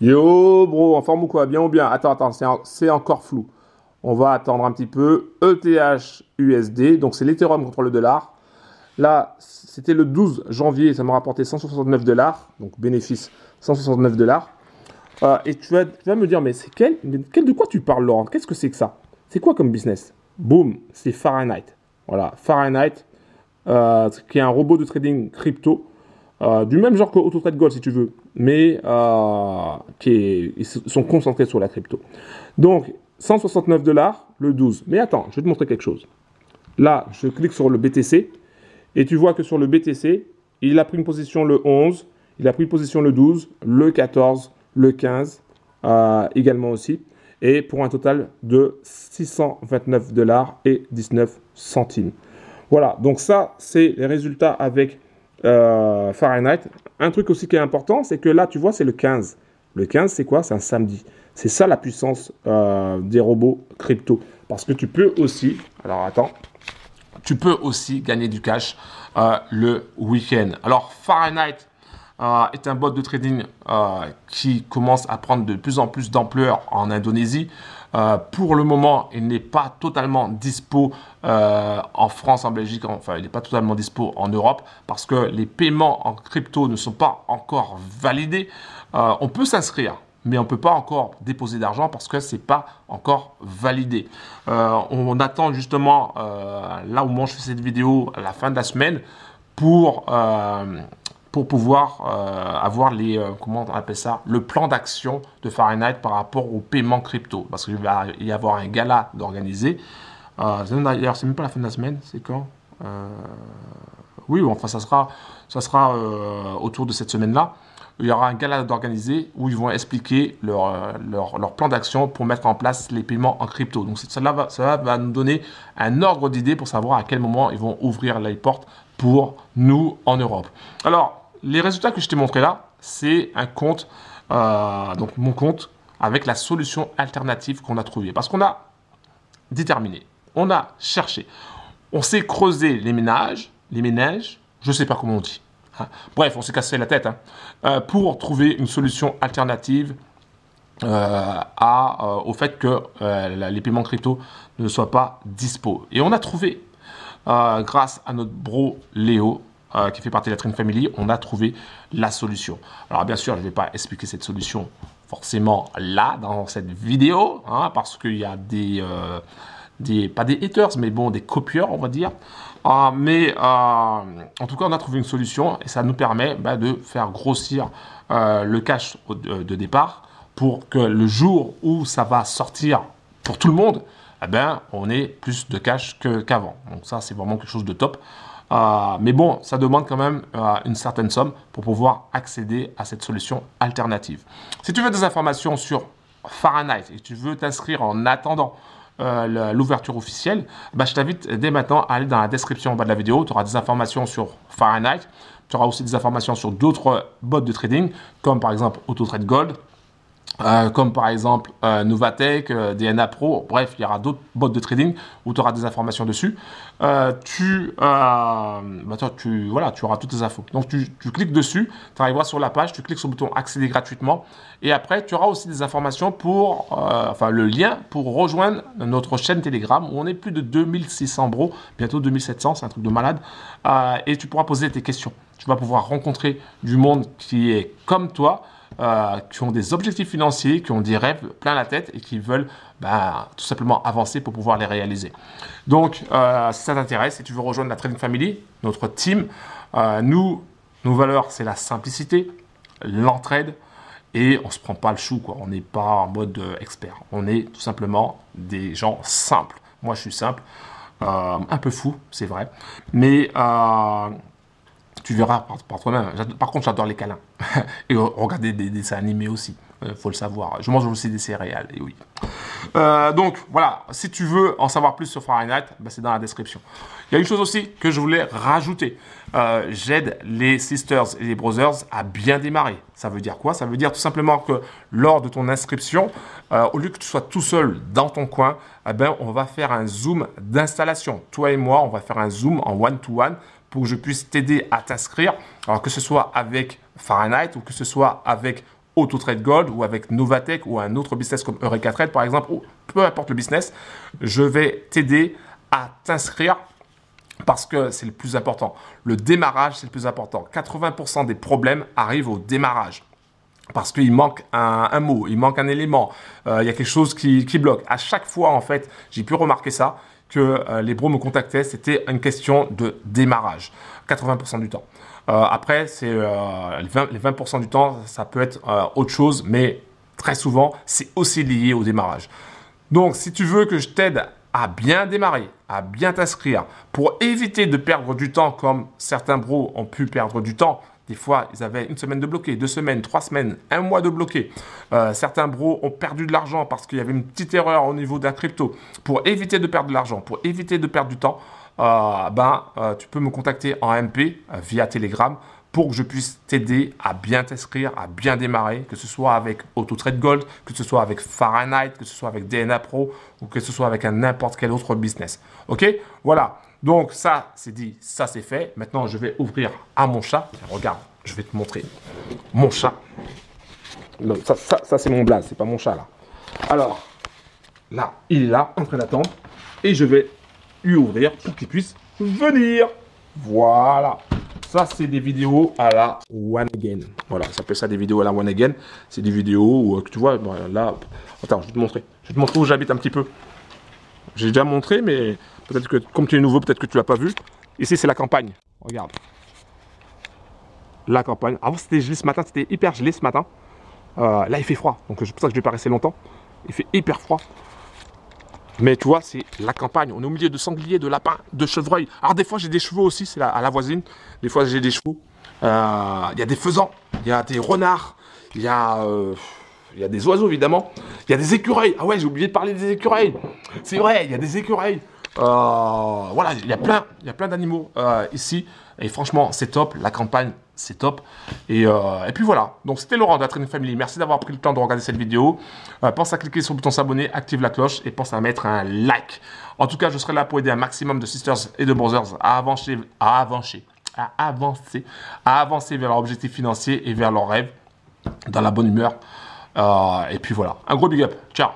Yo, bro, en forme ou quoi? Bien ou bien? Attends, c'est encore flou. On va attendre un petit peu. ETH USD, donc c'est l'Ethereum contre le dollar. Là, c'était le 12 janvier, ça m'a rapporté 169 dollars, donc bénéfice 169 dollars. Et tu vas me dire, mais de quoi tu parles, Laurent? Qu'est-ce que c'est que ça? C'est quoi comme business? Boum, c'est Fahrenheit. Voilà, Fahrenheit, qui est un robot de trading crypto, du même genre que AutoTrade Gold si tu veux, mais ils sont concentrés sur la crypto. Donc, 169 dollars le 12. Mais attends, je vais te montrer quelque chose. Là, je clique sur le BTC et tu vois que sur le BTC, il a pris une position le 11, il a pris une position le 12, le 14, le 15 également aussi, et pour un total de 629 dollars et 19 centimes. Voilà, donc ça, c'est les résultats avec Fahrenheit. Un truc aussi qui est important, c'est que là, tu vois, c'est le 15. Le 15, c'est quoi? C'est un samedi. C'est ça la puissance des robots crypto. Parce que tu peux aussi, alors attends, tu peux aussi gagner du cash le week-end. Alors, Fahrenheit est un bot de trading qui commence à prendre de plus en plus d'ampleur en Indonésie. Pour le moment, il n'est pas totalement dispo en France, en Belgique, enfin, il n'est pas totalement dispo en Europe parce que les paiements en crypto ne sont pas encore validés. On peut s'inscrire, mais on ne peut pas encore déposer d'argent parce que ce n'est pas encore validé. On attend justement, là au moment où je fais cette vidéo, à la fin de la semaine, pour pouvoir avoir comment on appelle ça, le plan d'action de Fahrenheit par rapport au paiement crypto. Parce qu'il va y avoir un gala d'organiser. D'ailleurs, c'est même pas la fin de la semaine, c'est quand oui, enfin, ça sera autour de cette semaine-là. Il y aura un gala d'organiser où ils vont expliquer leur plan d'action pour mettre en place les paiements en crypto. Donc, ça va nous donner un ordre d'idée pour savoir à quel moment ils vont ouvrir les portes pour nous en Europe. Alors, les résultats que je t'ai montrés là, c'est un compte, donc mon compte, avec la solution alternative qu'on a trouvée. Parce qu'on a déterminé, on a cherché, on s'est creusé les ménages, je ne sais pas comment on dit. Hein. Bref, on s'est cassé la tête pour trouver une solution alternative au fait que les paiements crypto ne soient pas dispo. Et on a trouvé, grâce à notre bro Léo, qui fait partie de la Trend Family, on a trouvé la solution. Alors bien sûr, je ne vais pas expliquer cette solution forcément là, dans cette vidéo, hein, parce qu'il y a pas des haters, mais bon, des copieurs, on va dire. Mais en tout cas, on a trouvé une solution et ça nous permet de faire grossir le cash de départ pour que le jour où ça va sortir pour tout le monde, on ait plus de cash qu'avant. Donc ça, c'est vraiment quelque chose de top. Mais bon, ça demande quand même une certaine somme pour pouvoir accéder à cette solution alternative. Si tu veux des informations sur Fahrenheit et tu veux t'inscrire en attendant l'ouverture officielle, je t'invite dès maintenant à aller dans la description en bas de la vidéo. Tu auras des informations sur Fahrenheit. Tu auras aussi des informations sur d'autres bots de trading, comme par exemple AutoTrade Gold, comme par exemple Novatech, DNA Pro, bref, il y aura d'autres bots de trading où tu auras des informations dessus. Tu auras toutes les infos. Donc, tu cliques dessus, tu arriveras sur la page, tu cliques sur le bouton accéder gratuitement. Et après, tu auras aussi des informations le lien pour rejoindre notre chaîne Telegram où on est plus de 2600 bros, bientôt 2700, c'est un truc de malade. Et tu pourras poser tes questions. Tu vas pouvoir rencontrer du monde qui est comme toi, qui ont des objectifs financiers, qui ont des rêves plein la tête et qui veulent tout simplement avancer pour pouvoir les réaliser. Donc, si ça t'intéresse, si tu veux rejoindre la Trading Family, notre team, nos valeurs, c'est la simplicité, l'entraide et on ne se prend pas le chou, quoi. On n'est pas en mode expert. On est tout simplement des gens simples. Moi, je suis simple, un peu fou, c'est vrai, mais tu verras par toi-même. Par contre, j'adore les câlins. Et regarder des dessins animés aussi. Faut le savoir. Je mange aussi des céréales, et oui. Donc, voilà. Si tu veux en savoir plus sur Fahrenheit, c'est dans la description. Il y a une chose aussi que je voulais rajouter. J'aide les sisters et les brothers à bien démarrer. Ça veut dire quoi? Ça veut dire tout simplement que lors de ton inscription, au lieu que tu sois tout seul dans ton coin, on va faire un zoom d'installation. Toi et moi, on va faire un zoom en one-to-one pour que je puisse t'aider à t'inscrire, alors que ce soit avec Fahrenheit ou que ce soit avec AutoTrade Gold ou avec Novatech ou un autre business comme Eureka Trade par exemple, ou peu importe le business, je vais t'aider à t'inscrire parce que c'est le plus important. Le démarrage, c'est le plus important. 80% des problèmes arrivent au démarrage. Parce qu'il manque un mot, il manque un élément, il y a quelque chose qui bloque. À chaque fois, en fait, j'ai pu remarquer ça, que les bros me contactaient, c'était une question de démarrage, 80% du temps. Après, c'est les 20% du temps, ça peut être autre chose, mais très souvent, c'est aussi lié au démarrage. Donc, si tu veux que je t'aide à bien démarrer, à bien t'inscrire, pour éviter de perdre du temps comme certains bros ont pu perdre du temps. Des fois, ils avaient une semaine de bloqué, 2 semaines, 3 semaines, un mois de bloqué. Certains bros ont perdu de l'argent parce qu'il y avait une petite erreur au niveau d'un crypto. Pour éviter de perdre de l'argent, pour éviter de perdre du temps, tu peux me contacter en MP via Telegram pour que je puisse t'aider à bien t'inscrire, à bien démarrer, que ce soit avec AutoTrade Gold, que ce soit avec Fahrenheit, que ce soit avec DNA Pro ou que ce soit avec n'importe quel autre business. Ok? Voilà. Donc ça, c'est dit, ça c'est fait. Maintenant, je vais ouvrir à mon chat. Tiens, regarde, je vais te montrer mon chat. Non, ça c'est mon blaze, c'est pas mon chat là. Alors, là, il est là, en train d'attendre. Et je vais lui ouvrir pour qu'il puisse venir. Voilà. Ça, c'est des vidéos à la One Again. Voilà, ça s'appelle ça des vidéos à la One Again. C'est des vidéos où, tu vois, là... Attends, je vais te montrer. Je vais te montrer où j'habite un petit peu. J'ai déjà montré, mais peut-être que, comme tu es nouveau, peut-être que tu ne l'as pas vu. Ici, c'est la campagne. Regarde. La campagne. Avant, c'était gelé ce matin. C'était hyper gelé ce matin. Là, il fait froid. Donc, c'est pour ça que je ne vais pas rester longtemps. Il fait hyper froid. Mais tu vois, c'est la campagne. On est au milieu de sangliers, de lapins, de chevreuils. Alors, des fois, j'ai des chevaux aussi. C'est à la voisine. Des fois, j'ai des chevaux. Il y a des faisans. Il y a des renards. Il y a des oiseaux, évidemment. Il y a des écureuils. Ah ouais, j'ai oublié de parler des écureuils. C'est vrai, il y a des écureuils. Voilà, il y a plein d'animaux ici. Et franchement, c'est top. La campagne, c'est top. Et puis voilà. Donc, c'était Laurent de la Trading Family. Merci d'avoir pris le temps de regarder cette vidéo. Pense à cliquer sur le bouton s'abonner, active la cloche et pense à mettre un like. En tout cas, je serai là pour aider un maximum de sisters et de brothers à avancer vers leur objectif financier et vers leurs rêves dans la bonne humeur. Et puis voilà. Un gros big up. Ciao.